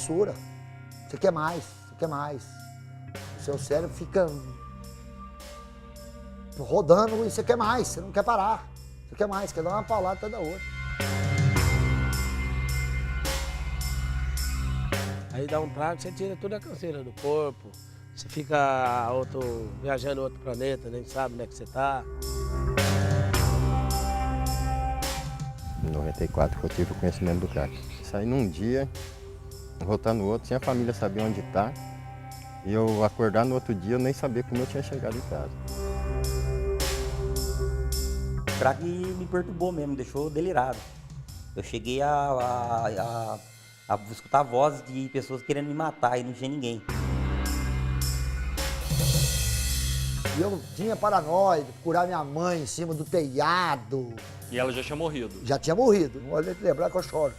fissura. Você quer mais, você quer mais. O seu cérebro fica rodando e você quer mais, você não quer parar. Você quer mais, quer dar uma paulada até da outra. Aí dá um trago, você tira toda a canseira do corpo. Você fica viajando em outro planeta, nem sabe onde é que você está. Em 94 que eu tive o conhecimento do crack. Saí num dia, voltar no outro, sem a família saber onde está. E eu acordar no outro dia, eu nem sabia como eu tinha chegado em casa. O crack me perturbou mesmo, me deixou delirado. Eu cheguei a escutar vozes de pessoas querendo me matar e não tinha ninguém. E eu tinha paranoia de curar minha mãe em cima do telhado. E ela já tinha morrido? Já tinha morrido, não pode lembrar que eu choro.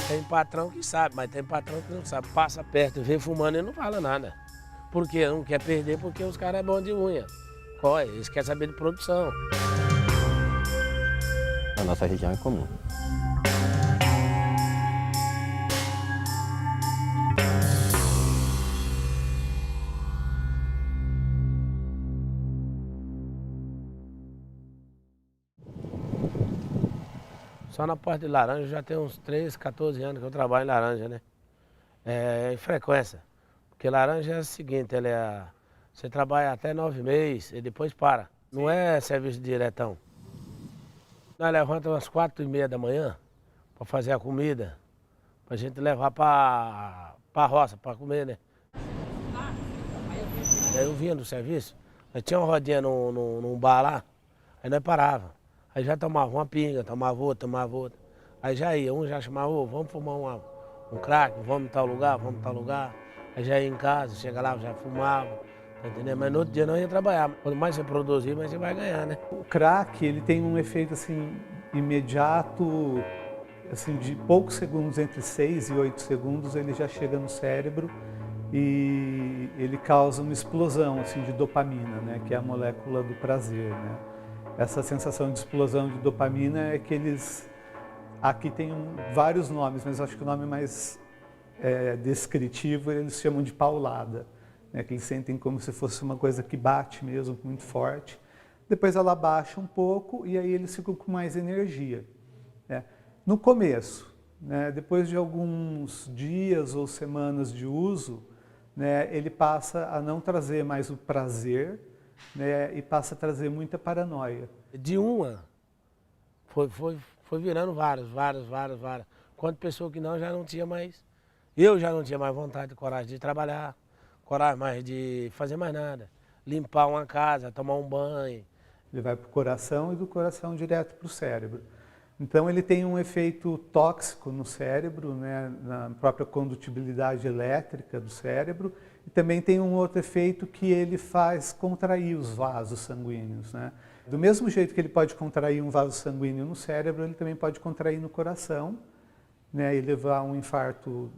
Tem patrão que sabe, mas tem patrão que não sabe. Passa perto, vê fumando e não fala nada. Por quê? Não quer perder porque os caras é bom de unha. Corre, eles querem saber de produção. A nossa região é comum. Só na Porta de Laranja já tem uns 13, 14 anos que eu trabalho em Laranja, né? Em frequência. Porque Laranja é o seguinte, você trabalha até 9 meses e depois para. Não é serviço diretão. Nós levantamos às 4h30 da manhã para fazer a comida, para a gente levar para a roça, para comer, né? Aí eu vinha do serviço, nós tinha uma rodinha num bar lá, aí nós parava. Aí já tomava uma pinga, tomava outra. Aí já ia, um já chamava, vamos fumar um crack, vamos em tal lugar. Aí já ia em casa, chega lá, já fumava, tá entendendo? Mas no outro dia não ia trabalhar. Quanto mais você produzir, mais você vai ganhar, né? O crack, ele tem um efeito assim, imediato, assim, de poucos segundos, entre 6 e 8 segundos, ele já chega no cérebro e ele causa uma explosão assim, de dopamina, né? Que é a molécula do prazer, né? Essa sensação de explosão de dopamina é que aqui tem vários nomes, mas acho que o nome mais descritivo eles chamam de paulada, né? Que eles sentem como se fosse uma coisa que bate mesmo, muito forte. Depois ela baixa um pouco e aí eles ficam com mais energia, né? No começo, né? Depois de alguns dias ou semanas de uso, né? Ele passa a não trazer mais o prazer, né, e passa a trazer muita paranoia. De uma, foi virando várias. Quanto pessoa que não, já não tinha mais. Eu já não tinha mais vontade, coragem de trabalhar, coragem mais de fazer mais nada. Limpar uma casa, tomar um banho. Ele vai para o coração e do coração direto para o cérebro. Então ele tem um efeito tóxico no cérebro, né, na própria condutibilidade elétrica do cérebro, e também tem um outro efeito que ele faz contrair os vasos sanguíneos, né? Do mesmo jeito que ele pode contrair um vaso sanguíneo no cérebro, ele também pode contrair no coração, né, e levar a um infarto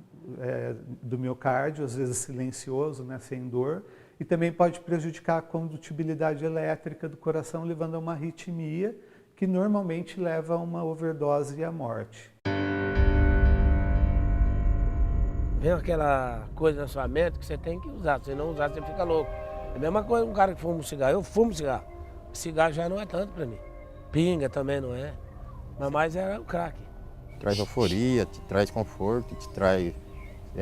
do miocárdio, às vezes silencioso, né, sem dor, e também pode prejudicar a condutibilidade elétrica do coração, levando a uma arritmia, que normalmente leva a uma overdose e à morte. Vem aquela coisa na sua mente que você tem que usar, se não usar você fica louco. É a mesma coisa um cara que fuma um cigarro, eu fumo cigarro. Cigarro já não é tanto para mim, pinga também não é, mas mais é o crack. Traz euforia, te traz conforto, te traz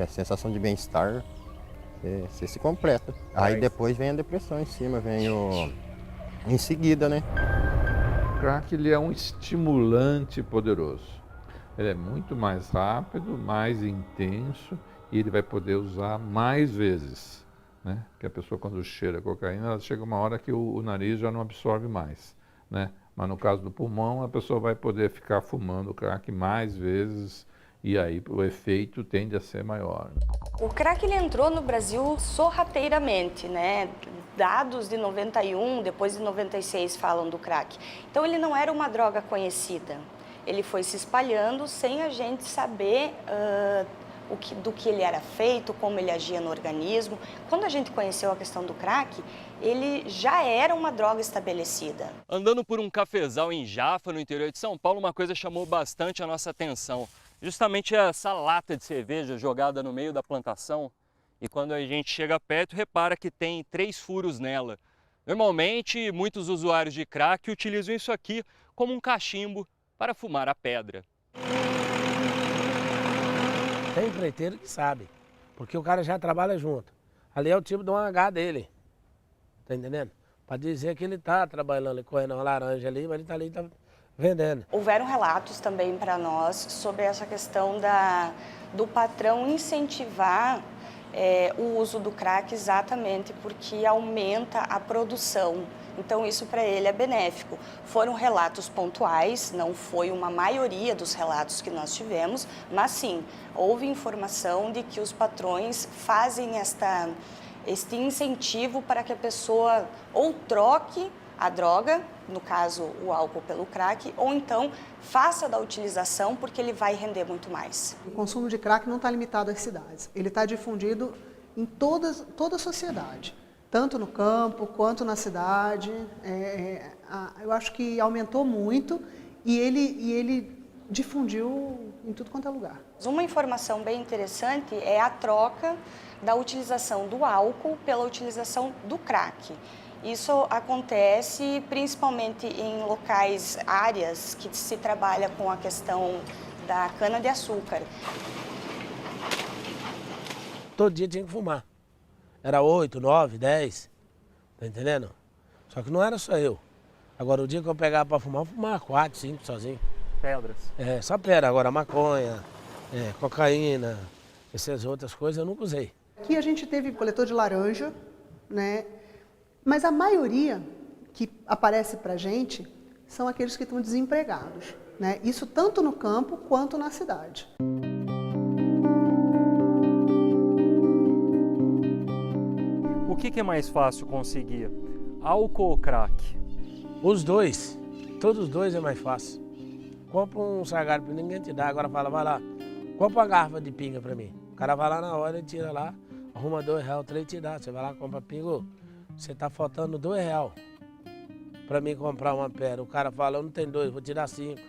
sensação de bem-estar, você se completa. Aí depois vem a depressão em cima, em seguida, né? O crack ele é um estimulante poderoso. Ele é muito mais rápido, mais intenso e ele vai poder usar mais vezes, né? Porque a pessoa quando cheira cocaína, ela chega uma hora que o nariz já não absorve mais, né? Mas no caso do pulmão, a pessoa vai poder ficar fumando crack mais vezes e aí o efeito tende a ser maior. O crack ele entrou no Brasil sorrateiramente, né? Dados de 91, depois de 96 falam do crack. Então ele não era uma droga conhecida. Ele foi se espalhando sem a gente saber do que ele era feito, como ele agia no organismo. Quando a gente conheceu a questão do crack, ele já era uma droga estabelecida. Andando por um cafezal em Jaffa, no interior de São Paulo, uma coisa chamou bastante a nossa atenção. Justamente essa lata de cerveja jogada no meio da plantação. E quando a gente chega perto, repara que tem 3 furos nela. Normalmente, muitos usuários de crack utilizam isso aqui como um cachimbo para fumar a pedra. Tem empreiteiro que sabe, porque o cara já trabalha junto. Ali é o tipo de um H dele, tá entendendo? Para dizer que ele está trabalhando, correndo uma laranja ali, mas ele está ali tá vendendo. Houveram relatos também para nós sobre essa questão do patrão incentivar o uso do crack exatamente porque aumenta a produção. Então isso para ele é benéfico. Foram relatos pontuais, não foi uma maioria dos relatos que nós tivemos, mas sim, houve informação de que os patrões fazem este incentivo para que a pessoa ou troque a droga, no caso o álcool pelo crack, ou então faça da utilização porque ele vai render muito mais. O consumo de crack não está limitado às cidades, ele está difundido em toda a sociedade, tanto no campo quanto na cidade. Eu acho que aumentou muito e ele difundiu em tudo quanto é lugar. Uma informação bem interessante é a troca da utilização do álcool pela utilização do crack. Isso acontece principalmente em locais, áreas que se trabalha com a questão da cana-de-açúcar. Todo dia tinha que fumar. Era 8, 9, 10, tá entendendo? Só que não era só eu. Agora, o dia que eu pegava para fumar, eu fumava 4, 5 sozinho. Pedras? Só pedra. Agora, maconha, cocaína, essas outras coisas eu nunca usei. Aqui a gente teve coletor de laranja, né? Mas a maioria que aparece para a gente são aqueles que estão desempregados, né? Isso tanto no campo quanto na cidade. O que é mais fácil conseguir? Álcool ou crack? Os dois. Todos os dois é mais fácil. Compra um sargário, ninguém te dá. Agora fala, vai lá, compra uma garrafa de pinga para mim. O cara vai lá na hora, ele tira lá, arruma R$2, 3 te dá. Você vai lá, compra pinga. Você tá faltando R$2 para mim comprar uma pedra. O cara fala, eu não tenho 2, vou te dar 5.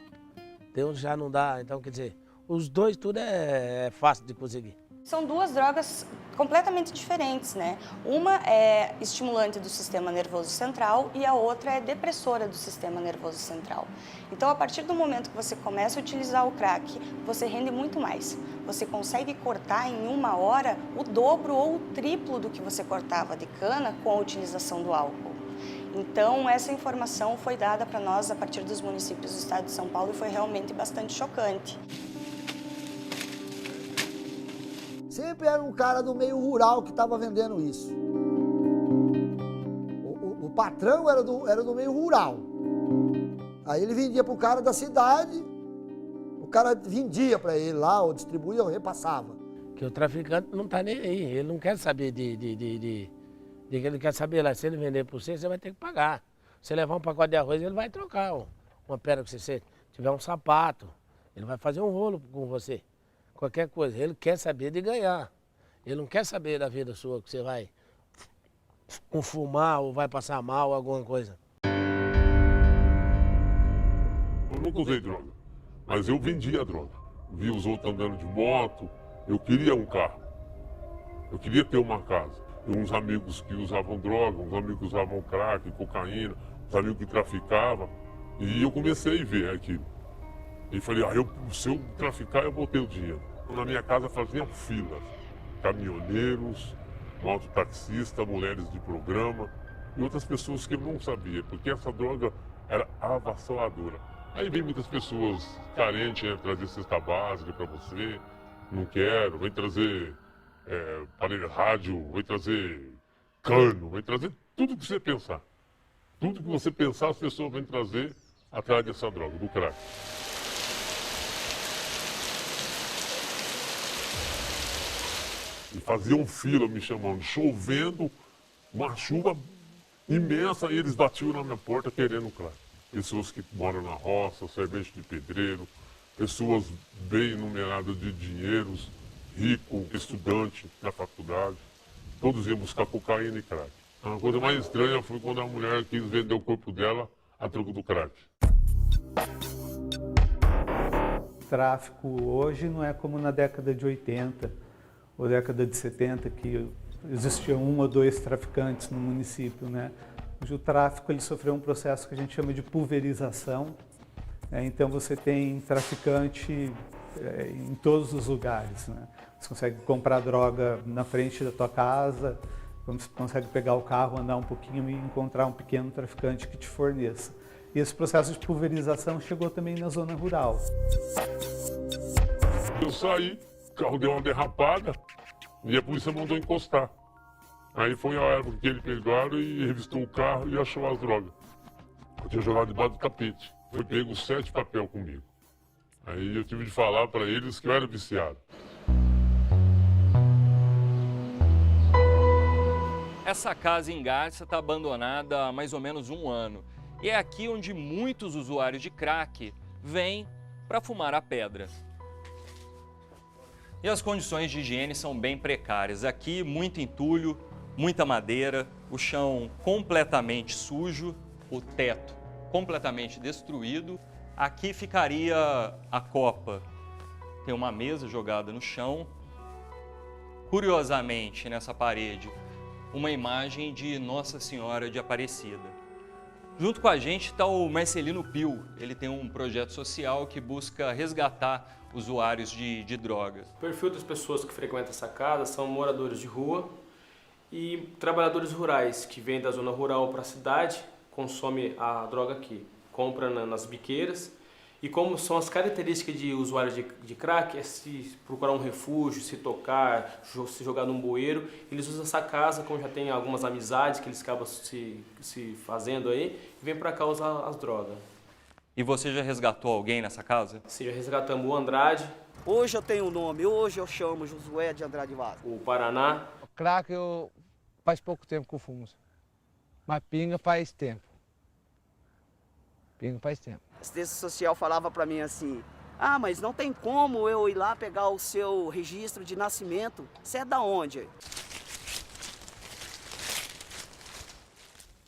Tem uns já não dá. Então, quer dizer, os dois tudo é fácil de conseguir. São duas drogas completamente diferentes, né? Uma é estimulante do sistema nervoso central e a outra é depressora do sistema nervoso central. Então, a partir do momento que você começa a utilizar o crack, você rende muito mais. Você consegue cortar em 1 hora o dobro ou o triplo do que você cortava de cana com a utilização do álcool. Então, essa informação foi dada para nós a partir dos municípios do estado de São Paulo e foi realmente bastante chocante. Sempre era um cara do meio rural que estava vendendo isso. O patrão era do meio rural. Aí ele vendia para o cara da cidade, o cara vendia para ele lá, ou distribuía, ou repassava. Que o traficante não está nem aí, ele não quer saber ele quer saber lá, se ele vender por você vai ter que pagar. Se levar um pacote de arroz, ele vai trocar uma pedra que você tiver um sapato, ele vai fazer um rolo com você. Qualquer coisa, ele quer saber de ganhar. Ele não quer saber da vida sua, que você vai fumar ou vai passar mal, alguma coisa. Eu nunca usei droga, mas eu vendia droga. Vi os outros andando de moto, eu queria um carro. Eu queria ter uma casa. E uns amigos que usavam droga, uns amigos que usavam crack, cocaína, uns amigos que traficavam. E eu comecei a ver aquilo. E falei, se eu traficar, eu vou ter o dinheiro. Na minha casa faziam filas, caminhoneiros, mototaxistas, mulheres de programa e outras pessoas que eu não sabia, porque essa droga era avassaladora. Aí vem muitas pessoas carentes, trazer cesta básica para você, não quero, vem trazer aparelho rádio, vem trazer cano, vem trazer tudo que você pensar. Tudo que você pensar, as pessoas vêm trazer atrás dessa droga, do crack. E faziam fila me chamando, chovendo, uma chuva imensa, e eles batiam na minha porta querendo crack. Pessoas que moram na roça, servente de pedreiro, pessoas bem numeradas de dinheiros, rico, estudante na faculdade. Todos iam buscar cocaína e crack. A coisa mais estranha foi quando a mulher quis vender o corpo dela a troco do crack. O tráfico hoje não é como na década de 80 ou década de 70, que existiam 1 ou 2 traficantes no município, né? Hoje o tráfico ele sofreu um processo que a gente chama de pulverização. Então você tem traficante em todos os lugares, né? Você consegue comprar droga na frente da tua casa, você consegue pegar o carro, andar um pouquinho e encontrar um pequeno traficante que te forneça. E esse processo de pulverização chegou também na zona rural. Eu saí, o carro deu uma derrapada e a polícia mandou encostar. Aí foi a época que eles pegaram e revistou o carro e achou as drogas. Eu tinha jogado debaixo do tapete. Foi pego 7 papel comigo. Aí eu tive de falar para eles que eu era viciado. Essa casa em Garça está abandonada há mais ou menos 1 ano. E é aqui onde muitos usuários de crack vêm para fumar a pedra. E as condições de higiene são bem precárias. Aqui, muito entulho, muita madeira, o chão completamente sujo, o teto completamente destruído. Aqui ficaria a copa. Tem uma mesa jogada no chão. Curiosamente, nessa parede, uma imagem de Nossa Senhora de Aparecida. Junto com a gente está o Marcelino Pio. Ele tem um projeto social que busca resgatar usuários de drogas. O perfil das pessoas que frequentam essa casa são moradores de rua e trabalhadores rurais que vêm da zona rural para a cidade, consomem a droga aqui, compram nas biqueiras. E como são as características de usuários de crack, é se procurar um refúgio, se tocar, se jogar num bueiro, eles usam essa casa, como já tem algumas amizades que eles acabam se fazendo aí, e vêm para cá usar as drogas. E você já resgatou alguém nessa casa? Sim, já resgatamos o Andrade. Hoje eu tenho um nome, hoje eu chamo Josué de Andrade Vaz. O Paraná. O crack faz pouco tempo que eu fumo, mas pinga faz tempo. Pinga faz tempo. Assistência social falava para mim assim, mas não tem como eu ir lá pegar o seu registro de nascimento. Você é da onde?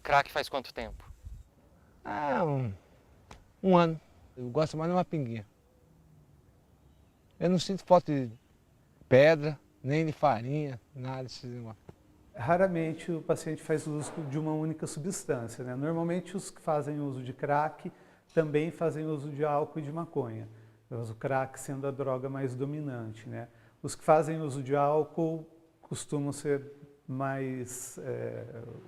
Crack faz quanto tempo? Um ano. Eu gosto mais de uma pinguinha. Eu não sinto falta de pedra, nem de farinha, nada desse negócio. Raramente o paciente faz uso de uma única substância, né? Normalmente os que fazem uso de crack também fazem uso de álcool e de maconha, mas o crack sendo a droga mais dominante, né? Os que fazem uso de álcool costumam ser mais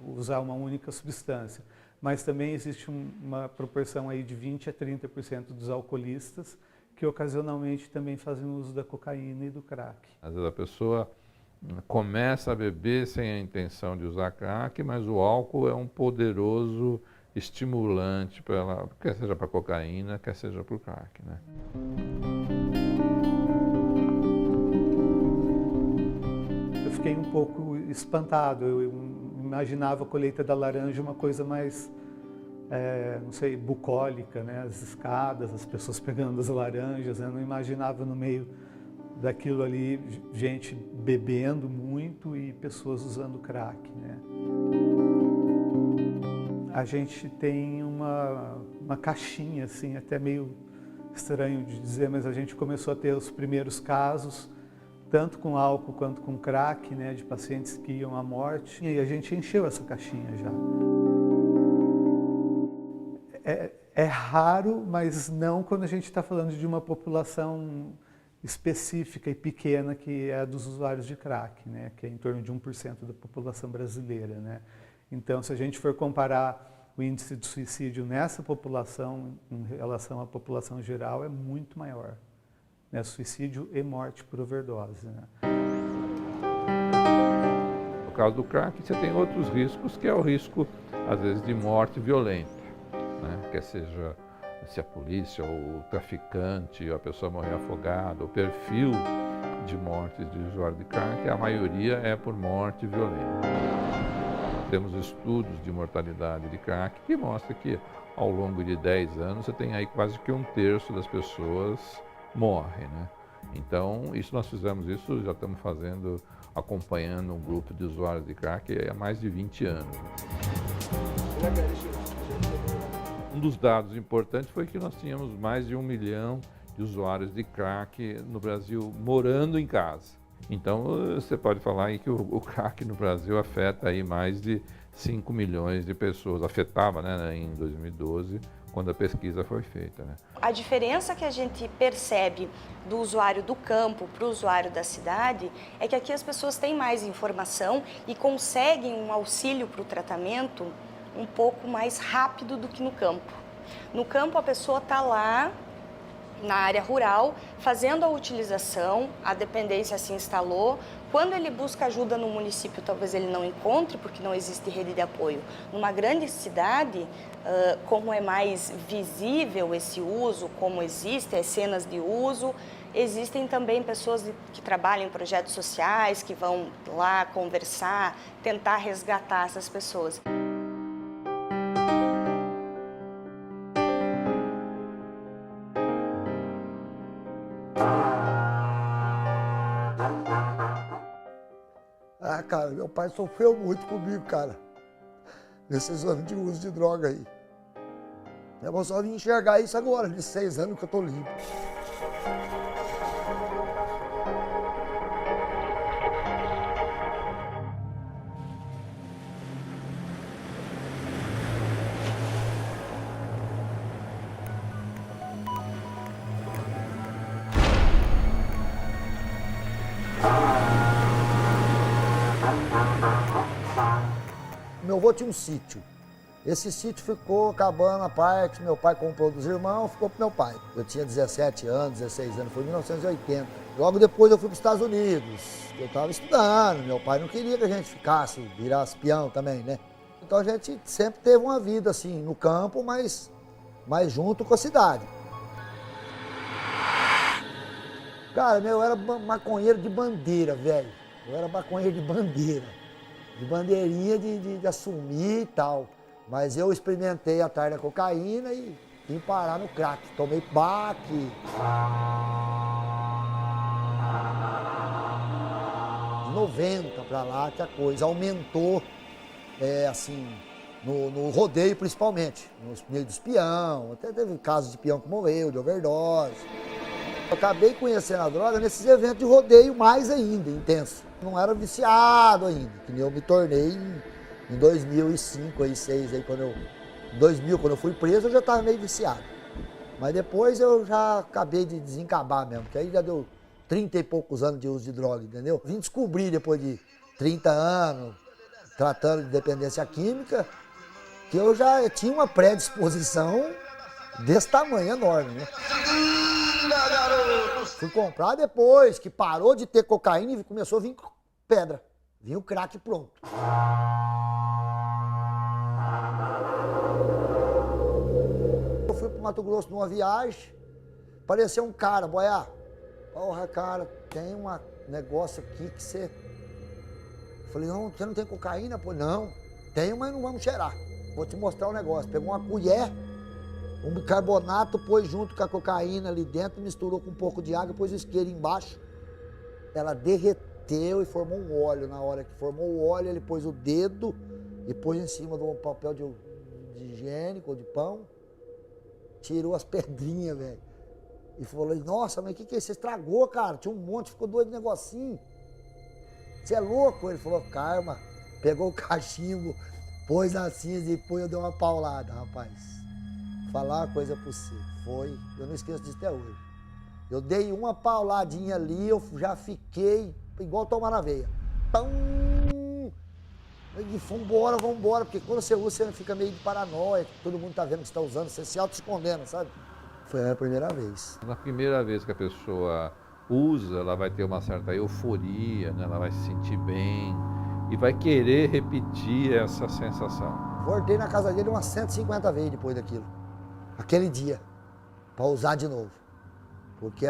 usar uma única substância, mas também existe uma proporção aí de 20 a 30% dos alcoolistas que ocasionalmente também fazem uso da cocaína e do crack. Às vezes a pessoa começa a beber sem a intenção de usar crack, mas o álcool é um poderoso estimulante para ela, quer seja para cocaína, quer seja para o crack, né? Eu fiquei um pouco espantado. Eu imaginava a colheita da laranja uma coisa mais, não sei, bucólica, né? As escadas, as pessoas pegando as laranjas. Eu não imaginava no meio daquilo ali gente bebendo muito e pessoas usando crack, né? A gente tem uma caixinha, assim, até meio estranho de dizer, mas a gente começou a ter os primeiros casos, tanto com álcool quanto com crack, né, de pacientes que iam à morte, e a gente encheu essa caixinha já. É raro, mas não quando a gente está falando de uma população específica e pequena, que é a dos usuários de crack, né, que é em torno de 1% da população brasileira, né. Então, se a gente for comparar o índice de suicídio nessa população em relação à população geral, é muito maior, né? Suicídio e morte por overdose, né? No caso do crack, você tem outros riscos, que é o risco, às vezes, de morte violenta, né? Quer seja se a polícia ou o traficante ou a pessoa morrer afogada, o perfil de mortes de usuário de crack, a maioria é por morte violenta. Temos estudos de mortalidade de crack que mostram que ao longo de 10 anos você tem aí quase que 1/3 das pessoas morrem, né? Então, isso nós fizemos isso, já estamos fazendo, acompanhando um grupo de usuários de crack há mais de 20 anos. Um dos dados importantes foi que nós tínhamos mais de 1 milhão de usuários de crack no Brasil morando em casa. Então, você pode falar aí que o crack no Brasil afeta aí mais de 5 milhões de pessoas. Afetava, né, em 2012, quando a pesquisa foi feita, né? A diferença que a gente percebe do usuário do campo para o usuário da cidade é que aqui as pessoas têm mais informação e conseguem um auxílio para o tratamento um pouco mais rápido do que no campo. No campo, a pessoa está lá na área rural, fazendo a utilização, a dependência se instalou. Quando ele busca ajuda no município, talvez ele não encontre, porque não existe rede de apoio. Numa grande cidade, como é mais visível esse uso, como existem as cenas de uso, existem também pessoas que trabalham em projetos sociais, que vão lá conversar, tentar resgatar essas pessoas. Ah, cara, meu pai sofreu muito comigo, cara, nesses anos de uso de droga aí. Eu vou só vir enxergar isso agora, de 6 anos que eu tô limpo. Meu avô tinha um sítio. Esse sítio ficou acabando a parte, meu pai comprou dos irmãos, ficou pro meu pai. Eu tinha 17 anos, 16 anos, foi em 1980. Logo depois eu fui para os Estados Unidos, eu estava estudando, meu pai não queria que a gente ficasse, virasse peão também, né? Então a gente sempre teve uma vida assim, no campo, mas junto com a cidade. Cara, eu era maconheiro de bandeira, velho. Eu era maconheiro de bandeira. De bandeirinha de assumir e tal. Mas eu experimentei a tarde da cocaína e vim parar no crack. Tomei baque. De 90 pra lá que a coisa aumentou, assim, no rodeio principalmente. Nos meios dos peão, até teve casos de peão que morreu, de overdose. Eu acabei conhecendo a droga nesses eventos de rodeio mais ainda, intenso. Não era viciado ainda, que nem eu me tornei em 2005, 2006, aí em 2000, quando eu fui preso, eu já estava meio viciado. Mas depois eu já acabei de desencabar mesmo, que aí já deu 30 e poucos anos de uso de droga, entendeu? Vim descobrir depois de 30 anos, tratando de dependência química, que eu já tinha uma predisposição desse tamanho, enorme, né? Fui comprar depois, que parou de ter cocaína e começou a vir pedra. Vinha o crack pronto. Eu fui pro Mato Grosso numa viagem, apareceu um cara, boiá. Porra, cara, tem um negócio aqui que você... Eu falei, não, você não tem cocaína? Pô, não, tenho, mas não vamos cheirar. Vou te mostrar um negócio. Pegou uma colher, um bicarbonato, pôs junto com a cocaína ali dentro, misturou com um pouco de água, pôs o isqueiro embaixo. Ela derreteu e formou um óleo. Na hora que formou o óleo, ele pôs o dedo e pôs em cima de um papel de higiênico ou de pão. Tirou as pedrinhas, velho. E falou, nossa, mas o que é isso? Você estragou, cara. Tinha um monte, ficou doido de negocinho. Você é louco? Ele falou, karma. Pegou o cachimbo, pôs na cinza e depois eu dei uma paulada, rapaz. Falar uma coisa pra você, eu não esqueço disso até hoje. Eu dei uma pauladinha ali, eu já fiquei igual tomar na veia. Pão! E vambora, porque quando você usa, você fica meio de paranoia, todo mundo tá vendo que você tá usando, você se auto-escondendo, sabe? Foi a primeira vez. Na primeira vez que a pessoa usa, ela vai ter uma certa euforia, né? Ela vai se sentir bem e vai querer repetir essa sensação. Voltei na casa dele umas 150 vezes depois daquilo. Aquele dia, para usar de novo. Porque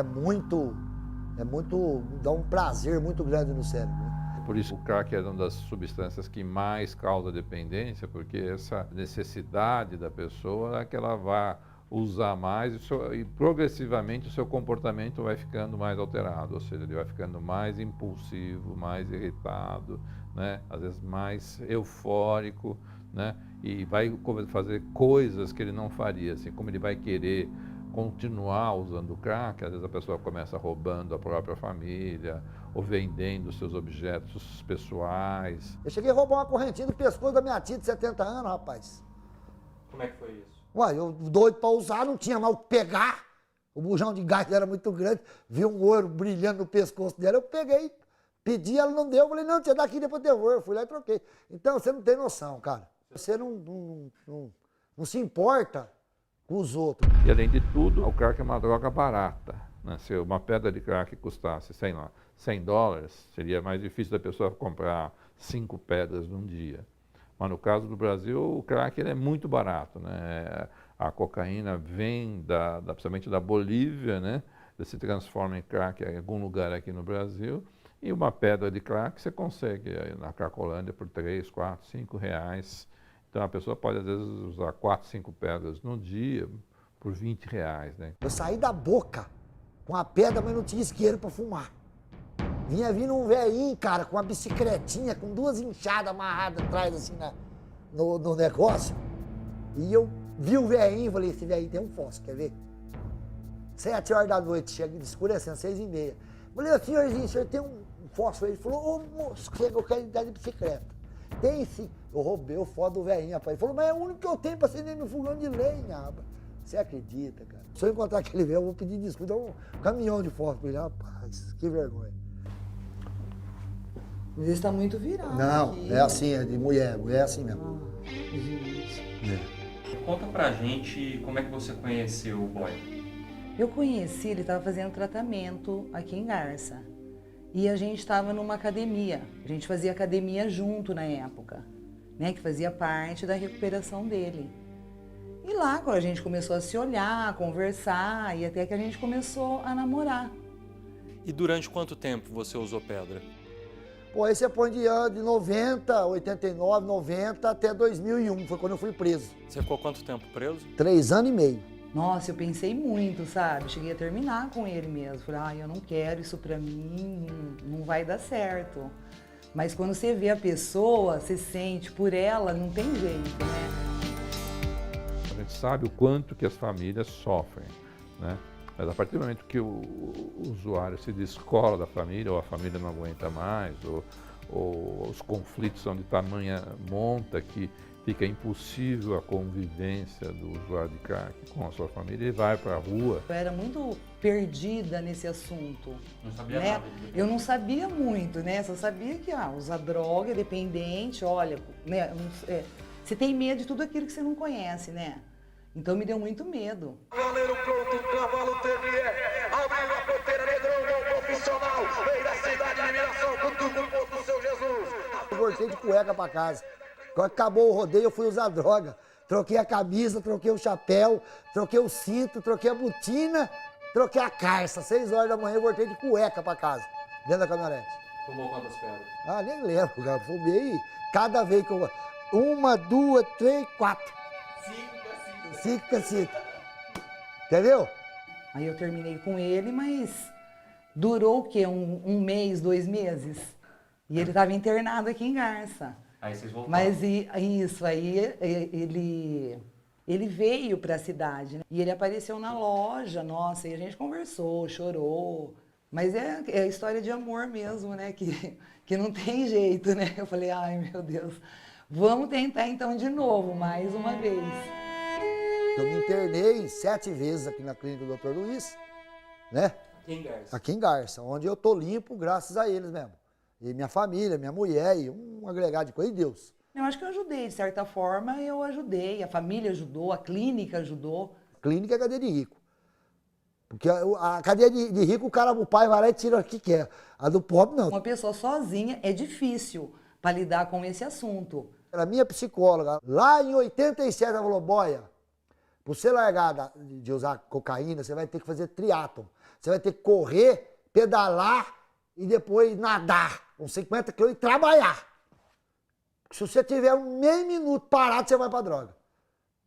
dá um prazer muito grande no cérebro. Né? Por isso o crack é uma das substâncias que mais causa dependência, porque essa necessidade da pessoa é que ela vá usar mais e progressivamente o seu comportamento vai ficando mais alterado, ou seja, ele vai ficando mais impulsivo, mais irritado, né? Às vezes mais eufórico, né? E vai fazer coisas que ele não faria, assim, como ele vai querer continuar usando crack, às vezes a pessoa começa roubando a própria família, ou vendendo seus objetos pessoais. Eu cheguei a roubar uma correntinha do pescoço da minha tia de 70 anos, rapaz. Como é que foi isso? Uai, eu doido pra usar, não tinha mais o que pegar. O bujão de gás era muito grande, vi um ouro brilhando no pescoço dela, eu peguei, pedi, ela não deu, eu falei, não, tia, daqui depois devolvo, eu fui lá e troquei. Então, você não tem noção, cara. Você não se importa com os outros. E além de tudo, o crack é uma droga barata, né? Se uma pedra de crack custasse, sei lá, $100, seria mais difícil da pessoa comprar 5 pedras num dia. Mas no caso do Brasil, o crack ele é muito barato, né? A cocaína vem principalmente da Bolívia, né? Se transforma em crack em algum lugar aqui no Brasil. E uma pedra de crack você consegue na Cracolândia por 3, 4, 5 reais. Então a pessoa pode às vezes usar 4, 5 pedras no dia por 20 reais, né? Eu saí da boca com a pedra, mas não tinha isqueiro para fumar. Vinha vindo um velhinho, cara, com uma bicicletinha, com 2 enxadas amarradas atrás, assim, no negócio. E eu vi o velhinho e falei, esse velhinho tem um fósforo, quer ver? 7 horas da noite, chega escurecendo, 6h30. Falei, senhorzinho, o senhor tem um fósforo? Ele falou, ô moço, eu quero dar de bicicleta. Tem sim. Eu roubei o fósforo do velhinho, rapaz. Ele falou, mas é o único que eu tenho para acender meu fogão de lenha, rapaz. Você acredita, cara? Se eu encontrar aquele velho, eu vou pedir desculpa, um caminhão de fósforo pra ele, rapaz, que vergonha. Mas ele está muito virado. Não, aqui. é assim, é de mulher é assim mesmo. Conta pra gente como é que você conheceu o boy. Eu conheci, ele estava fazendo tratamento aqui em Garça. E a gente estava numa academia. A gente fazia academia junto na época, né? Que fazia parte da recuperação dele. E lá, quando a gente começou a se olhar, a conversar, e até que a gente começou a namorar. E durante quanto tempo você usou pedra? Pô, aí você põe de 90, 89, 90 até 2001, foi quando eu fui preso. Você ficou quanto tempo preso? 3 anos e meio. Nossa, eu pensei muito, sabe? Cheguei a terminar com ele mesmo. Falei, eu não quero isso pra mim, não vai dar certo. Mas quando você vê a pessoa, você sente por ela, não tem jeito, né? A gente sabe o quanto que as famílias sofrem, né? Mas a partir do momento que o usuário se descola da família, ou a família não aguenta mais, ou os conflitos são de tamanha monta que fica impossível a convivência do usuário de crack com a sua família, ele vai para a rua. Eu era muito perdida nesse assunto. Não sabia né? nada. Eu não sabia muito, né? Só sabia que usar droga é dependente, olha, né? Você tem medo de tudo aquilo que você não conhece, né? Então me deu muito medo. Goleiro pronto, cavalo Temier, abriu a porteira, Negrão, profissional, veio da cidade de Miração, cutuca o povo do seu Jesus. Eu voltei de cueca pra casa. Quando acabou o rodeio, eu fui usar droga. Troquei a camisa, troquei o chapéu, troquei o cinto, troquei a botina, troquei a calça. 6 horas da manhã eu voltei de cueca pra casa, dentro da caminhonete. Tomou quantas pedras? Nem lembro, cara. Fumei cada vez que eu... 1, 2, 3, 4. 5 cacitas. Entendeu? Aí eu terminei com ele, mas durou o quê? Um mês, 2 meses? E ele estava internado aqui em Garça. Aí vocês voltaram. Mas isso, aí ele veio para a cidade, né? E ele apareceu na loja, nossa, e a gente conversou, chorou. Mas é história de amor mesmo, né? Que não tem jeito, né? Eu falei, ai meu Deus, vamos tentar então de novo, mais uma vez. Eu me internei 7 vezes aqui na clínica do Dr. Luiz, né? Aqui em Garça. Aqui em Garça, onde eu tô limpo graças a eles mesmo. E minha família, minha mulher, e um agregado de coisa, e Deus. Eu acho que eu ajudei, de certa forma eu ajudei, a família ajudou, a clínica ajudou. Clínica é cadeia de rico. Porque a cadeia de rico, o pai vai lá e tira o que quer. A do pobre, não. Uma pessoa sozinha é difícil para lidar com esse assunto. A minha psicóloga, lá em 87, ela falou, boia, para você largar de usar cocaína, você vai ter que fazer triatlon. Você vai ter que correr, pedalar e depois nadar, uns 50 quilômetros e trabalhar. Se você tiver meio minuto parado, você vai para droga.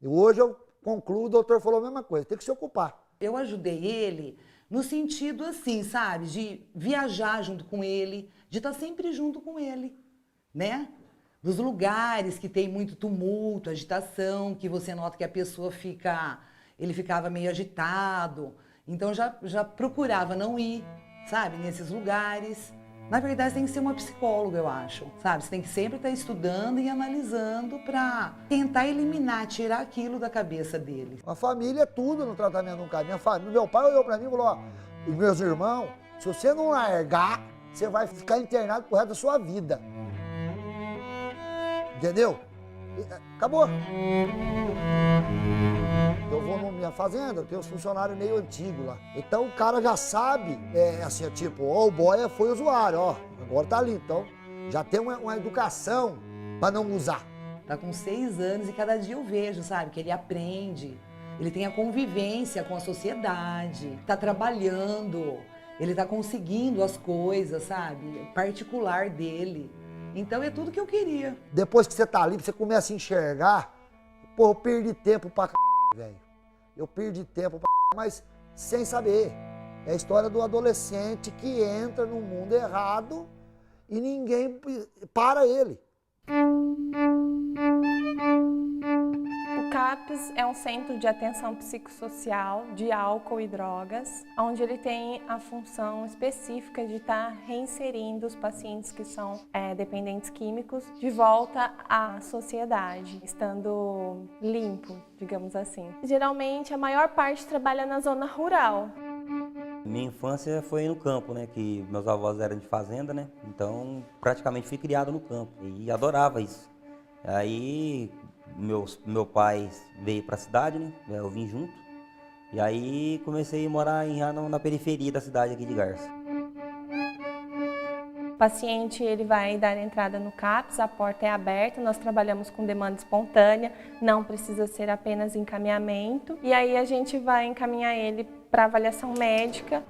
E hoje eu concluo, o doutor falou a mesma coisa, tem que se ocupar. Eu ajudei ele no sentido assim, sabe, de viajar junto com ele, de estar sempre junto com ele, né? Nos lugares que tem muito tumulto, agitação, que você nota que a pessoa ele ficava meio agitado. Então já procurava não ir, sabe, nesses lugares. Na verdade, tem que ser uma psicóloga, eu acho, sabe? Você tem que sempre estar estudando e analisando para tentar eliminar, tirar aquilo da cabeça dele. A família é tudo no tratamento de um cara. Meu pai olhou para mim e falou, ó, os meus irmãos, se você não largar, você vai ficar internado pro resto da sua vida. Entendeu? Acabou. Eu vou na minha fazenda, eu tenho uns funcionários meio antigos lá. Então o cara já sabe, assim, tipo, ó, o boia foi usuário, ó, agora tá ali. Então já tem uma educação para não usar. Tá com 6 anos e cada dia eu vejo, sabe, que ele aprende, ele tem a convivência com a sociedade, tá trabalhando, ele tá conseguindo as coisas, sabe, particular dele. Então é tudo que eu queria. Depois que você tá ali, você começa a enxergar, pô, eu perdi tempo pra velho. Eu perdi tempo pra mas sem saber. É a história do adolescente que entra no mundo errado e ninguém para ele. O CAPS é um centro de atenção psicossocial de álcool e drogas, onde ele tem a função específica de estar reinserindo os pacientes que são dependentes químicos de volta à sociedade, estando limpo, digamos assim. Geralmente, a maior parte trabalha na zona rural. Minha infância foi no campo, né? Que meus avós eram de fazenda, né? Então, praticamente fui criado no campo e adorava isso. Aí, meu pai veio para a cidade, né? Eu vim junto. E aí, comecei a morar na periferia da cidade aqui de Garça. O paciente ele vai dar entrada no CAPS, a porta é aberta, nós trabalhamos com demanda espontânea, não precisa ser apenas encaminhamento. E aí a gente vai encaminhar ele para avaliação médica,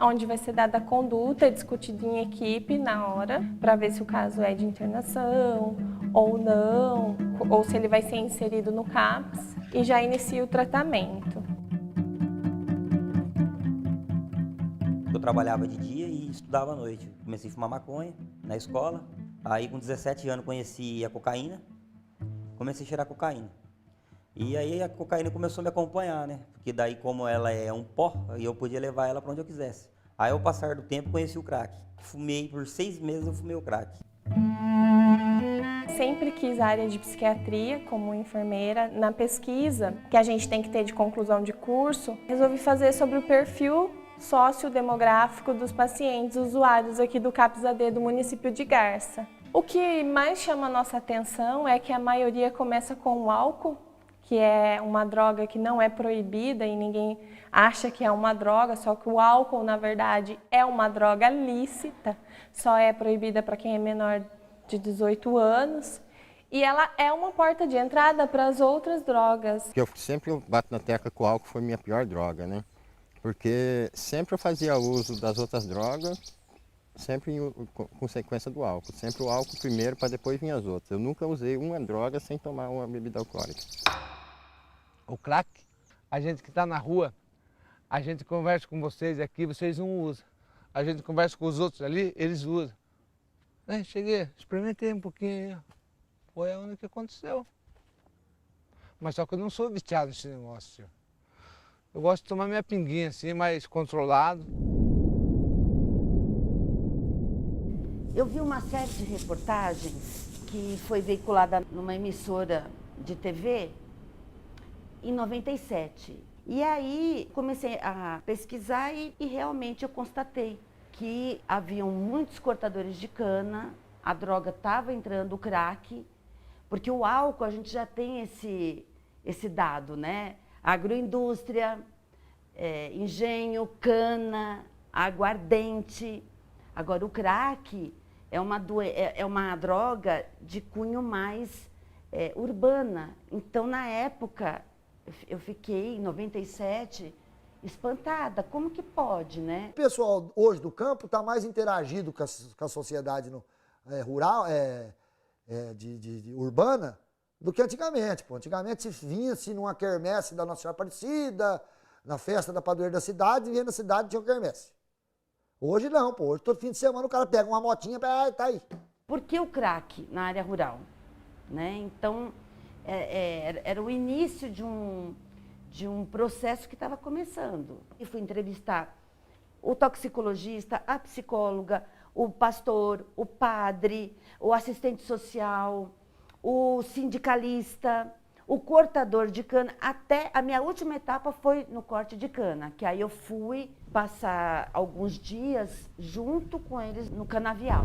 onde vai ser dada a conduta, discutida em equipe na hora, para ver se o caso é de internação ou não, ou se ele vai ser inserido no CAPS, e já inicia o tratamento. Eu trabalhava de dia e estudava à noite. Comecei a fumar maconha na escola. Aí com 17 anos conheci a cocaína. Comecei a cheirar cocaína. E aí a cocaína começou a me acompanhar, né? Porque daí como ela é um pó, eu podia levar ela para onde eu quisesse. Aí ao passar do tempo conheci o crack. Fumei por 6 meses, eu fumei o crack. Sempre quis a área de psiquiatria como enfermeira. Na pesquisa que a gente tem que ter de conclusão de curso, resolvi fazer sobre o perfil sociodemográfico dos pacientes usuários aqui do CAPS-AD do município de Garça. O que mais chama a nossa atenção é que a maioria começa com o álcool, que é uma droga que não é proibida e ninguém acha que é uma droga, só que o álcool, na verdade, é uma droga lícita, só é proibida para quem é menor de 18 anos. E ela é uma porta de entrada para as outras drogas. Eu sempre bato na tecla que o álcool foi minha pior droga, né? Porque sempre eu fazia uso das outras drogas, sempre em consequência do álcool. Sempre o álcool primeiro para depois vir as outras. Eu nunca usei uma droga sem tomar uma bebida alcoólica. O crack, a gente que está na rua, a gente conversa com vocês aqui, vocês não usam. A gente conversa com os outros ali, eles usam. Cheguei, experimentei um pouquinho, foi a única que aconteceu. Mas só que eu não sou viciado nesse negócio. Eu gosto de tomar minha pinguinha assim, mais controlado. Eu vi uma série de reportagens que foi veiculada numa emissora de TV em 97. E aí comecei a pesquisar e realmente eu constatei que haviam muitos cortadores de cana, a droga estava entrando, o crack, porque o álcool a gente já tem esse dado, né? Agroindústria, engenho, cana, aguardente. Agora, o crack é uma droga de cunho mais urbana. Então, na época, eu fiquei, em 97, espantada. Como que pode, né? O pessoal hoje do campo está mais interagido com a sociedade rural, urbana, do que antigamente. Pô. Antigamente se vinha-se numa quermesse da Nossa Senhora Aparecida, na festa da padroeira da cidade, vinha na cidade e tinha uma quermesse. Hoje não, pô. Hoje todo fim de semana o cara pega uma motinha e tá aí. Por que o crack na área rural? Né? Então, era o início de um processo que estava começando. E fui entrevistar o toxicologista, a psicóloga, o pastor, o padre, o assistente social, o sindicalista, o cortador de cana. Até a minha última etapa foi no corte de cana, que aí eu fui passar alguns dias junto com eles no canavial.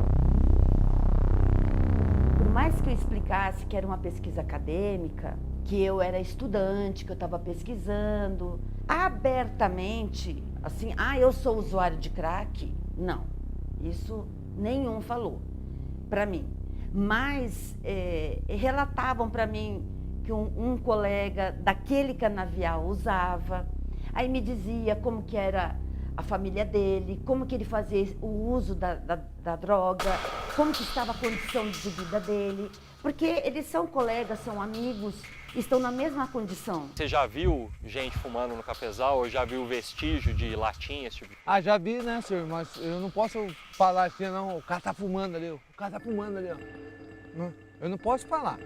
Por mais que eu explicasse que era uma pesquisa acadêmica, que eu era estudante, que eu estava pesquisando, abertamente, assim, eu sou usuário de crack, não. Isso nenhum falou para mim. Mas relatavam para mim que um colega daquele canavial usava, aí me dizia como que era a família dele, como que ele fazia o uso da droga, como que estava a condição de vida dele, porque eles são colegas, são amigos, estão na mesma condição. Você já viu gente fumando no cafezal ou já viu vestígio de latinha, esse tipo? Já vi, né, senhor, mas eu não posso falar assim, não, o cara tá fumando ali, o cara tá fumando ali, ó. Eu não posso falar.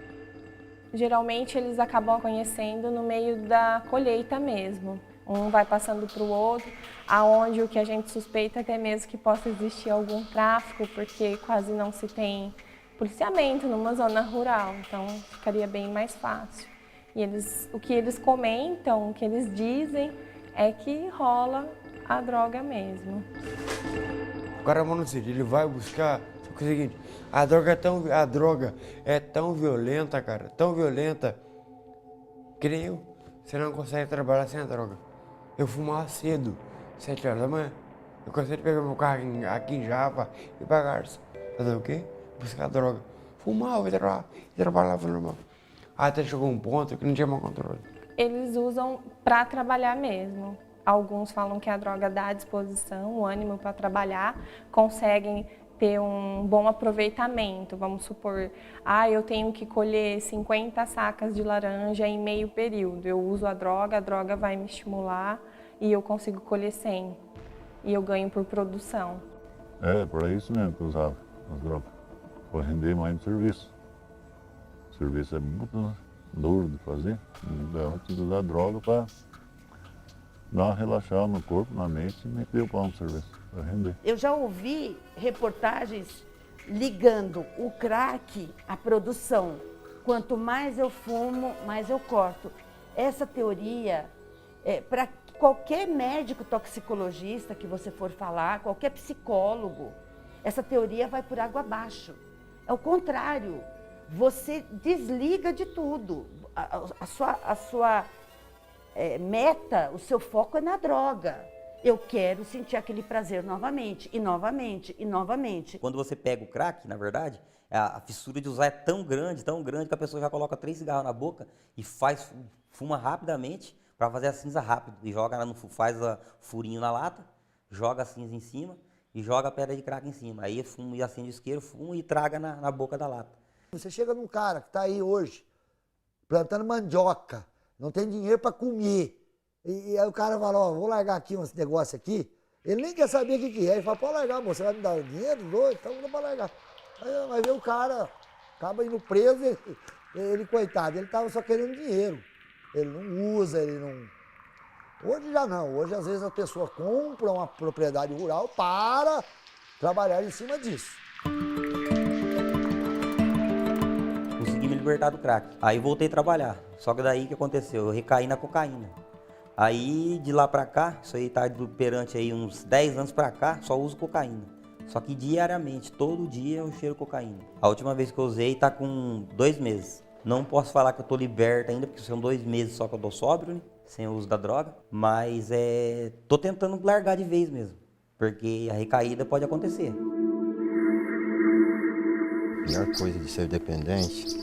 Geralmente eles acabam conhecendo no meio da colheita mesmo. Um vai passando para o outro, aonde o que a gente suspeita até mesmo que possa existir algum tráfico, porque quase não se tem policiamento numa zona rural, então ficaria bem mais fácil. E o que eles comentam, o que eles dizem, é que rola a droga mesmo. O cara mora no sítio, ele vai buscar, só que é o seguinte, a droga é tão violenta, cara, tão violenta, que nem eu, você não consegue trabalhar sem a droga. Eu fumava cedo, 7 horas da manhã. Eu cansei de pegar meu carro aqui em Java e ir pra Garça. Fazer o quê? Buscar droga. Fumava e trabalhava normal. Até chegou um ponto que não tinha mais controle. Eles usam para trabalhar mesmo. Alguns falam que a droga dá disposição, o ânimo para trabalhar, conseguem ter um bom aproveitamento. Vamos supor, eu tenho que colher 50 sacas de laranja em meio período. Eu uso a droga vai me estimular e eu consigo colher 100. E eu ganho por produção. Para isso mesmo que eu usava as drogas. Para render mais no serviço. O serviço é muito duro de fazer. Então eu preciso usar droga para dar uma relaxada no corpo, na mente e meter o pau no serviço. Eu já ouvi reportagens ligando o crack à produção. Quanto mais eu fumo, mais eu corto. Essa teoria, para qualquer médico toxicologista que você for falar, qualquer psicólogo, essa teoria vai por água abaixo. É o contrário. Você desliga de tudo. A sua meta, o seu foco é na droga. Eu quero sentir aquele prazer novamente, e novamente, e novamente. Quando você pega o crack, na verdade, a fissura de usar é tão grande, que a pessoa já coloca 3 cigarros na boca e fuma rapidamente para fazer a cinza rápido. E faz furinho na lata, joga a cinza em cima e joga a pedra de crack em cima. Aí fuma e acende o isqueiro, fuma e traga na boca da lata. Você chega num cara que está aí hoje, plantando mandioca, não tem dinheiro para comer. E aí o cara fala, vou largar aqui esse negócio aqui. Ele nem quer saber o que é. Ele fala, pode largar, moço, você vai me dar dinheiro? Então não dá pra largar. Aí vai ver o cara, acaba indo preso, ele coitado, ele tava só querendo dinheiro. Ele não usa, ele não... Hoje já não, hoje às vezes a pessoa compra uma propriedade rural para trabalhar em cima disso. Consegui me libertar do crack. Aí voltei a trabalhar. Só que daí o que aconteceu? Eu recaí na cocaína. Aí, de lá pra cá, isso aí tá perante aí uns 10 anos pra cá, só uso cocaína. Só que diariamente, todo dia eu cheiro cocaína. A última vez que eu usei tá com 2 meses. Não posso falar que eu tô liberto ainda, porque são 2 meses só que eu tô sóbrio, né? Sem o uso da droga. Mas tô tentando largar de vez mesmo, porque a recaída pode acontecer. A pior coisa de ser dependente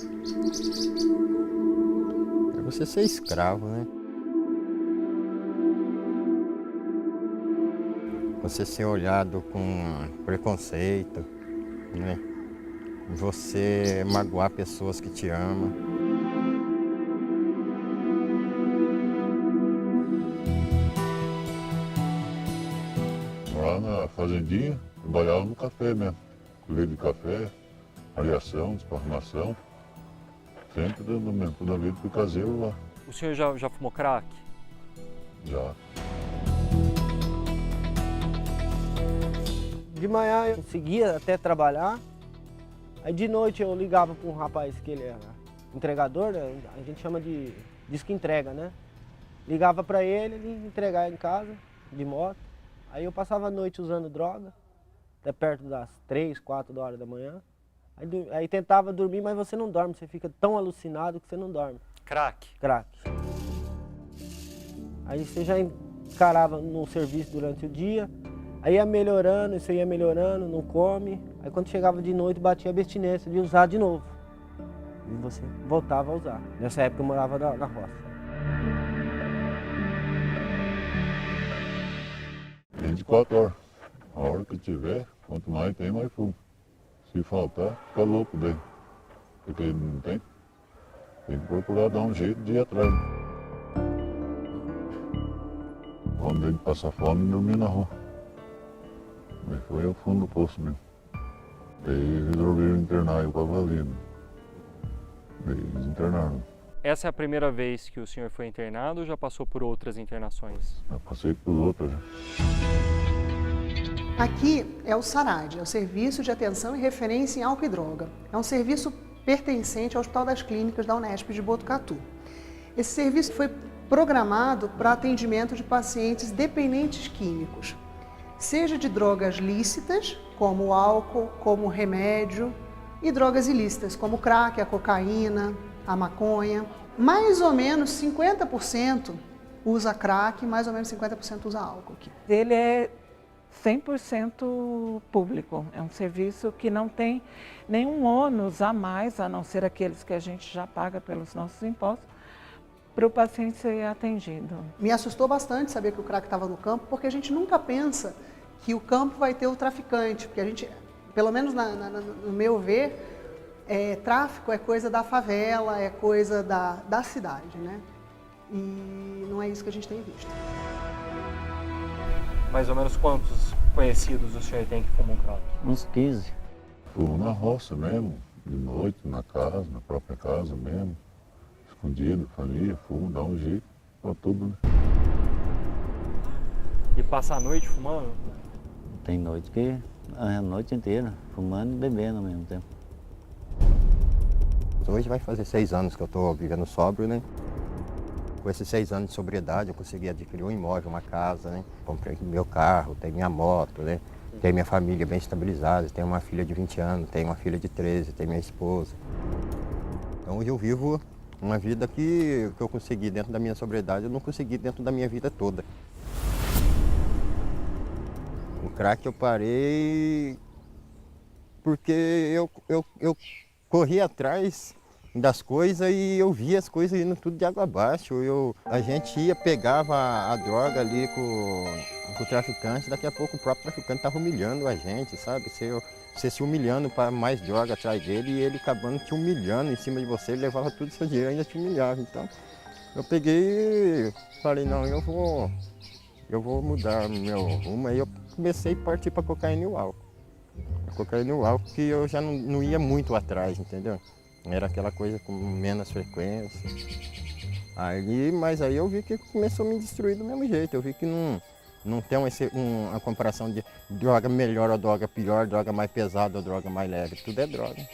é você ser escravo, né? Você ser olhado com preconceito, né? Você magoar pessoas que te amam. lá na fazendinha, trabalhava no café mesmo. Colher de café, areação, desparramação. Sempre dando mesmo, toda vida fui caseiro lá. O senhor já fumou crack? Já. De manhã eu seguia até trabalhar, aí de noite eu ligava para um rapaz que ele era entregador, né? A gente chama de disco entrega, né? Ligava para ele entregar em casa, de moto. Aí eu passava a noite usando droga, até perto das 3, 4 horas da manhã. Aí tentava dormir, mas você não dorme, você fica tão alucinado que você não dorme. Crack? Crack. Aí você já encarava no serviço durante o dia, aí ia melhorando, isso ia melhorando, não come. Aí quando chegava de noite batia a abstinência de usar de novo. E você voltava a usar. Nessa época eu morava na roça. 24 horas. A hora que tiver, quanto mais tem, mais fumo. Se faltar, fica louco daí. Porque não tem. Tem que procurar dar um jeito de ir atrás. Quando ele passa fome, dormir na rua. Mas foi ao fundo do poço mesmo. Daí resolveram internar eu com a Valina. Daí eles internaram. Essa é a primeira vez que o senhor foi internado ou já passou por outras internações? Eu passei por outras já. Aqui é o SARAD, é o Serviço de Atenção e Referência em Álcool e Droga. É um serviço pertencente ao Hospital das Clínicas da Unesp de Botucatu. Esse serviço foi programado para atendimento de pacientes dependentes químicos, seja de drogas lícitas, como o álcool, como o remédio, e drogas ilícitas, como o crack, a cocaína, a maconha. Mais ou menos 50% usa crack, mais ou menos 50% usa álcool aqui. Ele é 100% público, é um serviço que não tem nenhum ônus a mais, a não ser aqueles que a gente já paga pelos nossos impostos, para o paciente ser atendido. Me assustou bastante saber que o crack estava no campo, porque a gente nunca pensa que o campo vai ter o traficante, porque a gente, pelo menos no meu ver, tráfico é coisa da favela, é coisa da cidade, né? E não é isso que a gente tem visto. Mais ou menos quantos conhecidos o senhor tem que fumam crack? Uns 15. Fumo na roça mesmo, de noite, na casa, na própria casa mesmo. Escondido, família, fumo, dá um jeito pra tudo, né? E passa a noite fumando? Tem noite que é a noite inteira, fumando e bebendo ao mesmo tempo. Hoje vai fazer 6 anos que eu estou vivendo sóbrio, né? Com esses 6 anos de sobriedade, eu consegui adquirir um imóvel, uma casa, né? Comprei meu carro, tenho minha moto, né? Tenho minha família bem estabilizada, tenho uma filha de 20 anos, tenho uma filha de 13, tenho minha esposa. Então hoje eu vivo uma vida que eu consegui dentro da minha sobriedade, eu não consegui dentro da minha vida toda. O crack eu parei porque eu corri atrás das coisas e eu via as coisas indo tudo de água abaixo. A gente ia, pegava a droga ali com o traficante, daqui a pouco o próprio traficante estava humilhando a gente, sabe? Você se humilhando para mais droga atrás dele e ele acabando te humilhando em cima de você, ele levava tudo seu dinheiro e ainda te humilhava. Então eu peguei e falei, não, eu vou mudar meu rumo. Aí eu comecei a partir para cocaína e o álcool. A cocaína e o álcool que eu já não ia muito atrás, entendeu? Era aquela coisa com menos frequência. Mas aí eu vi que começou a me destruir do mesmo jeito. Eu vi que não tem uma comparação de droga melhor ou droga pior, droga mais pesada ou droga mais leve. Tudo é droga.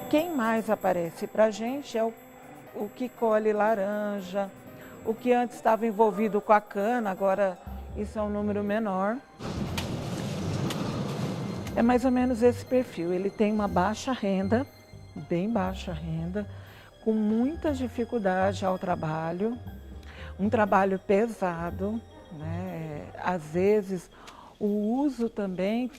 Quem mais aparece para a gente é o que colhe laranja, o que antes estava envolvido com a cana, agora isso é um número menor. É mais ou menos esse perfil. Ele tem uma baixa renda, bem baixa renda, com muita dificuldade ao trabalho, um trabalho pesado, né? Às vezes o uso também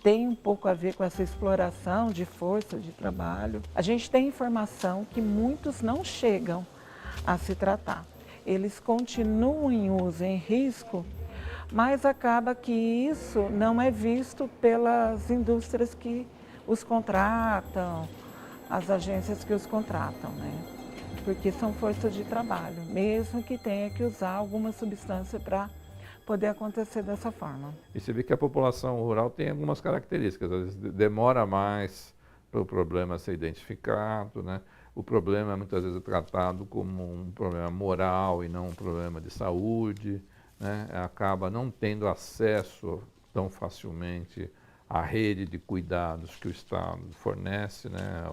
tem um pouco a ver com essa exploração de força de trabalho. A gente tem informação que muitos não chegam a se tratar. Eles continuam em uso, em risco, mas acaba que isso não é visto pelas indústrias que os contratam, as agências que os contratam, né? Porque são forças de trabalho, mesmo que tenha que usar alguma substância para poder acontecer dessa forma. E você vê que a população rural tem algumas características, às vezes demora mais para o problema ser identificado, né? O problema muitas vezes é tratado como um problema moral e não um problema de saúde, né? Acaba não tendo acesso tão facilmente à rede de cuidados que o Estado fornece, né?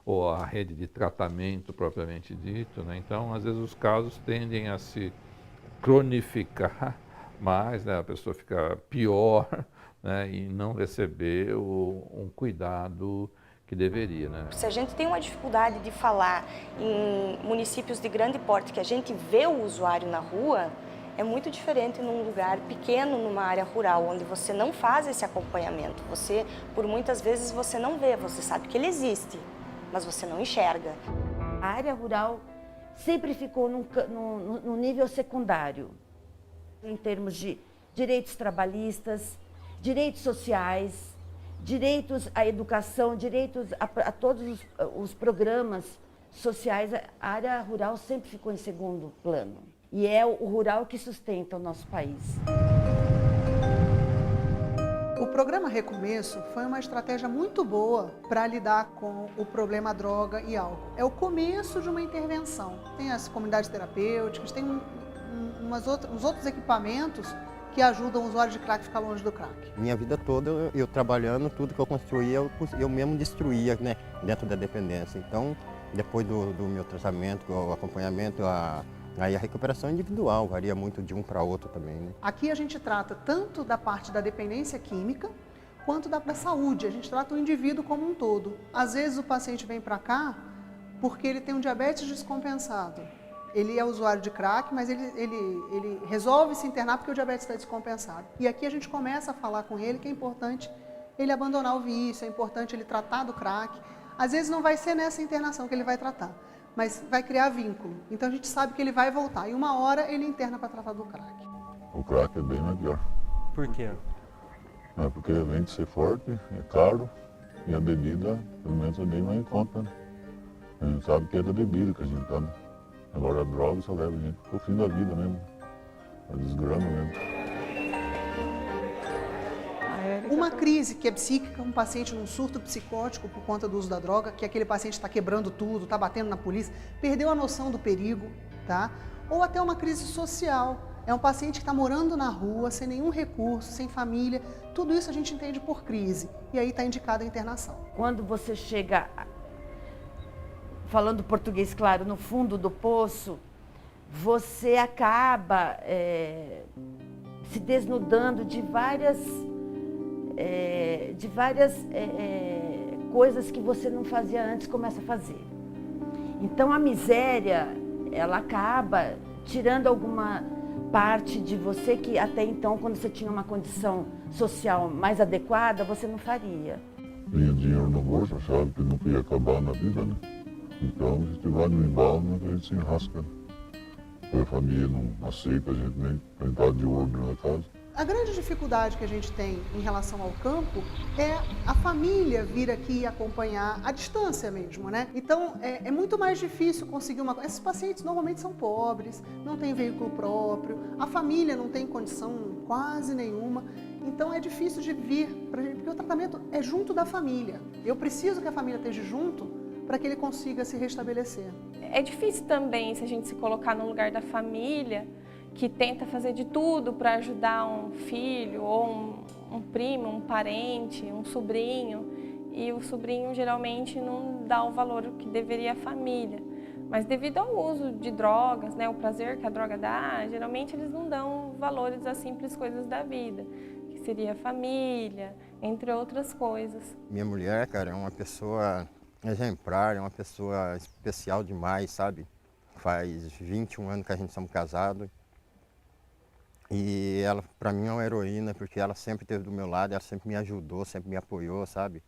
Ou à rede de tratamento propriamente dito, né? Então, às vezes os casos tendem a se cronificar mais, né? A pessoa fica pior, né? E não receber um cuidado que deveria, né? Se a gente tem uma dificuldade de falar em municípios de grande porte, que a gente vê o usuário na rua, é muito diferente num lugar pequeno, numa área rural, onde você não faz esse acompanhamento. Você, por muitas vezes, você não vê, você sabe que ele existe, mas você não enxerga. A área rural sempre ficou no nível secundário, em termos de direitos trabalhistas, direitos sociais, direitos à educação, direitos a todos os programas sociais. A área rural sempre ficou em segundo plano. E é o rural que sustenta o nosso país. O programa Recomeço foi uma estratégia muito boa para lidar com o problema droga e álcool. É o começo de uma intervenção. Tem as comunidades terapêuticas, tem uns outros equipamentos que ajudam o usuário de crack a ficar longe do crack. Minha vida toda, eu trabalhando, tudo que eu construía, eu mesmo destruía, né, dentro da dependência. Então, depois do meu tratamento, o acompanhamento, aí a recuperação individual varia muito de um para outro também, né? Aqui a gente trata tanto da parte da dependência química, quanto da saúde. A gente trata o indivíduo como um todo. Às vezes o paciente vem para cá porque ele tem um diabetes descompensado. Ele é usuário de crack, mas ele resolve se internar porque o diabetes está descompensado. E aqui a gente começa a falar com ele que é importante ele abandonar o vício, é importante ele tratar do crack. Às vezes não vai ser nessa internação que ele vai tratar, mas vai criar vínculo. Então a gente sabe que ele vai voltar e uma hora ele interna para tratar do crack. O crack é bem melhor. Por quê? É porque além de ser forte, é caro e a bebida, pelo menos, é bem mais em conta, né? A gente sabe que é da bebida que a gente tá, né? Agora a droga só leva a gente pro fim da vida mesmo, a desgrama mesmo. Uma crise que é psíquica, um paciente num surto psicótico por conta do uso da droga, que aquele paciente está quebrando tudo, está batendo na polícia, perdeu a noção do perigo, tá? Ou até uma crise social, é um paciente que está morando na rua, sem nenhum recurso, sem família, tudo isso a gente entende por crise, e aí está indicada a internação. Quando você chega, falando português claro, no fundo do poço, você acaba se desnudando de várias coisas que você não fazia antes, começa a fazer. Então a miséria, ela acaba tirando alguma parte de você que até então, quando você tinha uma condição social mais adequada, você não faria. Vinha dinheiro no bolso, achava que não ia acabar na vida, né? Então a gente vai no embalo, a gente se enrasca. A família não aceita a gente nem entrar de olho na casa. A grande dificuldade que a gente tem em relação ao campo é a família vir aqui acompanhar a distância mesmo, né? Então é muito mais difícil conseguir uma coisa. Esses pacientes normalmente são pobres, não têm veículo próprio, a família não tem condição quase nenhuma. Então é difícil de vir pra gente, porque o tratamento é junto da família. Eu preciso que a família esteja junto para que ele consiga se restabelecer. É difícil também se a gente se colocar no lugar da família, que tenta fazer de tudo para ajudar um filho, ou um primo, um parente, um sobrinho, e o sobrinho geralmente não dá o valor que deveria a família. Mas devido ao uso de drogas, né, o prazer que a droga dá, geralmente eles não dão valores às simples coisas da vida, que seria a família, entre outras coisas. Minha mulher, cara, é uma pessoa exemplar, é uma pessoa especial demais, sabe? Faz 21 anos que a gente estamos casados. E ela, para mim, é uma heroína, porque ela sempre esteve do meu lado, ela sempre me ajudou, sempre me apoiou, sabe?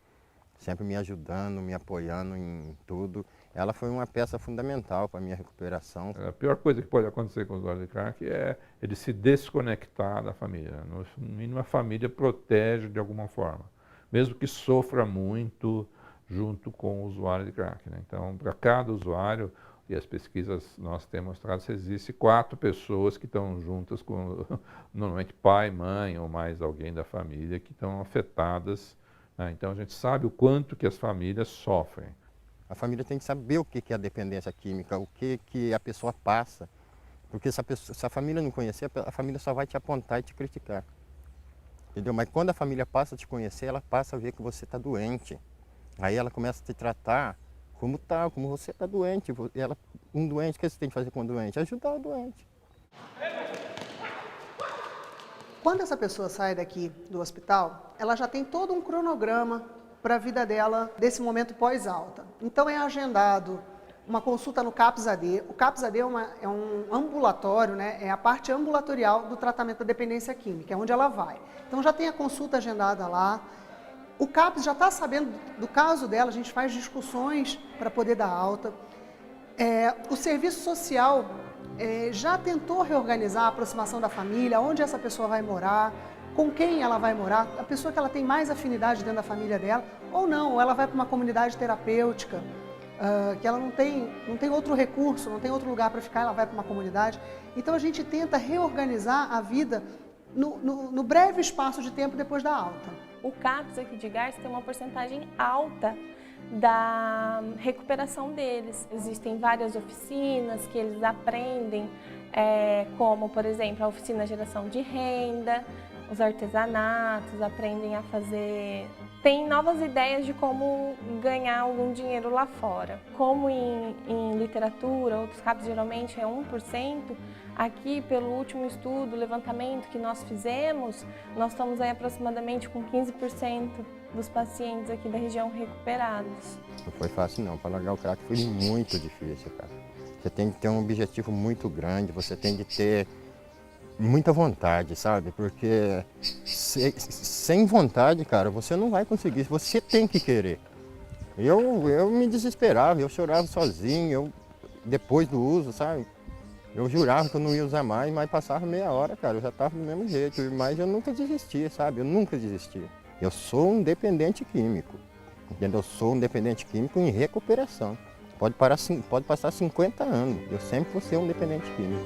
Sempre me ajudando, me apoiando em tudo. Ela foi uma peça fundamental para a minha recuperação. A pior coisa que pode acontecer com o usuário de crack é ele se desconectar da família. No mínimo, a família protege de alguma forma, mesmo que sofra muito junto com o usuário de crack, né? Então, para cada usuário, E as pesquisas nós temos mostrado que existem 4 pessoas que estão juntas com, normalmente pai, mãe ou mais alguém da família que estão afetadas, né? Então a gente sabe o quanto que as famílias sofrem. A família tem que saber o que é a dependência química, o que a pessoa passa. Porque se a família não conhecer, a família só vai te apontar e te criticar. Entendeu? Mas quando a família passa a te conhecer, ela passa a ver que você está doente. Aí ela começa a te tratar como você está doente. Um doente, o que você tem que fazer com um doente? Ajudar o doente. Quando essa pessoa sai daqui do hospital, ela já tem todo um cronograma para a vida dela desse momento pós-alta. Então é agendado uma consulta no CAPS-AD. O CAPS-AD é um ambulatório, né? É a parte ambulatorial do tratamento da dependência química, é onde ela vai. Então já tem a consulta agendada lá. O CAPS já está sabendo do caso dela, a gente faz discussões para poder dar alta. O serviço social já tentou reorganizar a aproximação da família, onde essa pessoa vai morar, com quem ela vai morar, a pessoa que ela tem mais afinidade dentro da família dela, ou não, ou ela vai para uma comunidade terapêutica, que ela não tem outro recurso, não tem outro lugar para ficar, ela vai para uma comunidade. Então a gente tenta reorganizar a vida no breve espaço de tempo depois da alta. O CAPS aqui de Garça tem uma porcentagem alta da recuperação deles. Existem várias oficinas que eles aprendem, como, por exemplo, a oficina geração de renda, os artesanatos, aprendem a fazer... Tem novas ideias de como ganhar algum dinheiro lá fora. Como em literatura, outros CAPS geralmente é 1%, aqui pelo último estudo, levantamento que nós fizemos, nós estamos aí aproximadamente com 15% dos pacientes aqui da região recuperados. Não foi fácil não, para largar o crack foi muito difícil, cara. Você tem que ter um objetivo muito grande, você tem que ter muita vontade, sabe? Porque sem vontade, cara, você não vai conseguir, você tem que querer. Eu me desesperava, eu chorava sozinho, depois do uso, sabe? Eu jurava que eu não ia usar mais, mas passava meia hora, cara, eu já estava do mesmo jeito, mas eu nunca desisti, sabe? Eu nunca desisti. Eu sou um dependente químico, entendeu? Eu sou um dependente químico em recuperação. Pode passar 50 anos, eu sempre vou ser um dependente químico.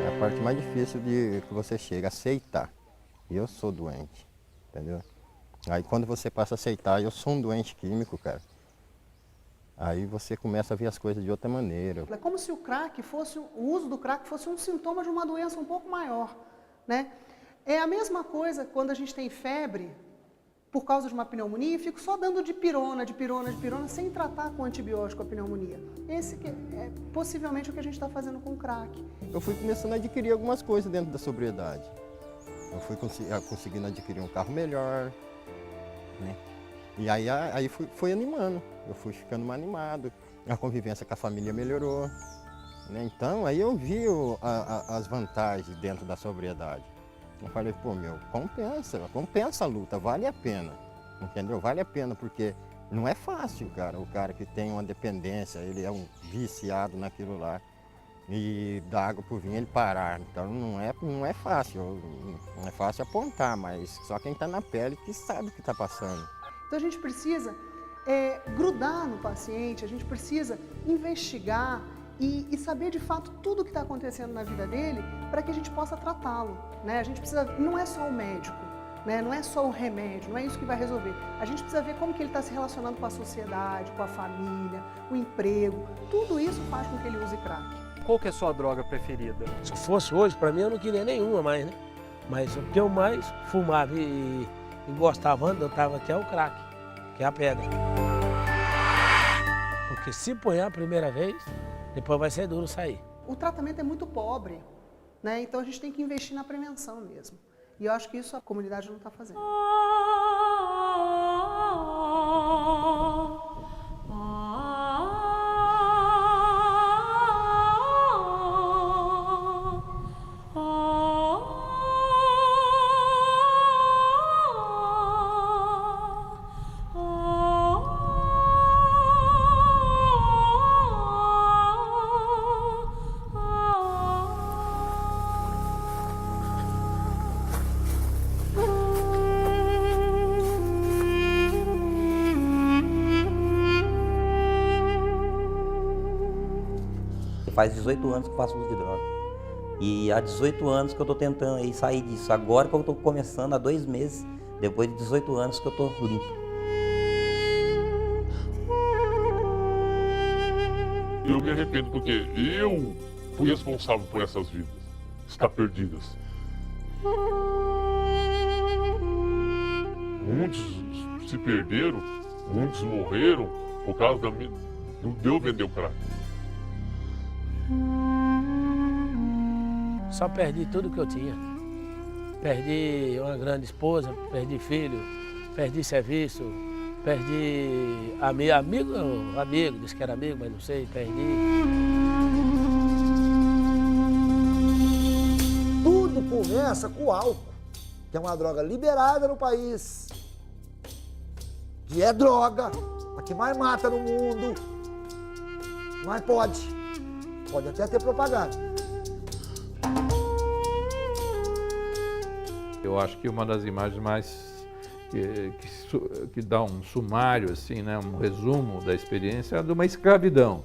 É a parte mais difícil que você chega, aceitar. Eu sou doente, entendeu? Aí quando você passa a aceitar, eu sou um doente químico, cara, aí você começa a ver as coisas de outra maneira. É como se o uso do crack fosse um sintoma de uma doença um pouco maior, né? É a mesma coisa quando a gente tem febre por causa de uma pneumonia e fico só dando dipirona, sem tratar com antibiótico a pneumonia. Esse que é possivelmente o que a gente está fazendo com o crack. Eu fui começando a adquirir algumas coisas dentro da sobriedade. Eu fui conseguindo adquirir um carro melhor, né? E aí foi animando, eu fui ficando mais animado, a convivência com a família melhorou, né? Então aí eu vi as vantagens dentro da sobriedade. Eu falei, pô, compensa a luta, vale a pena, entendeu? Vale a pena, porque não é fácil, cara, o cara que tem uma dependência, ele é um viciado naquilo lá, e dá água pro vinho ele parar, então não é fácil, não é fácil apontar, mas só quem está na pele que sabe o que está passando. Então a gente precisa grudar no paciente, a gente precisa investigar e saber de fato tudo o que está acontecendo na vida dele para que a gente possa tratá-lo, né? A gente precisa, não é só o médico, né? Não é só o remédio, não é isso que vai resolver. A gente precisa ver como que ele está se relacionando com a sociedade, com a família, o emprego, tudo isso faz com que ele use crack. Qual que é a sua droga preferida? Se fosse hoje, para mim eu não queria nenhuma mais, né? Mas o que eu mais fumava e gostava antes, eu estava até o crack, que é a pedra. Porque se põe a primeira vez, depois vai ser duro sair. O tratamento é muito pobre, né? Então a gente tem que investir na prevenção mesmo. E eu acho que isso a comunidade não está fazendo. faz 18 anos que eu faço uso de droga. E há 18 anos que eu estou tentando aí sair disso. Agora que eu estou começando, há 2 meses, depois de 18 anos que eu estou limpo. Eu me arrependo porque eu fui responsável por essas vidas estar perdidas. Muitos se perderam, muitos morreram por causa de eu vender o crack. Só perdi tudo que eu tinha. Perdi uma grande esposa, perdi filho, perdi serviço, perdi amigo, disse que era amigo, mas não sei, perdi. Tudo começa com o álcool, que é uma droga liberada no país, que é droga, a que mais mata no mundo, mas pode até ter propaganda. Eu acho que uma das imagens mais que dá um sumário, assim, né, um resumo da experiência é a de uma escravidão.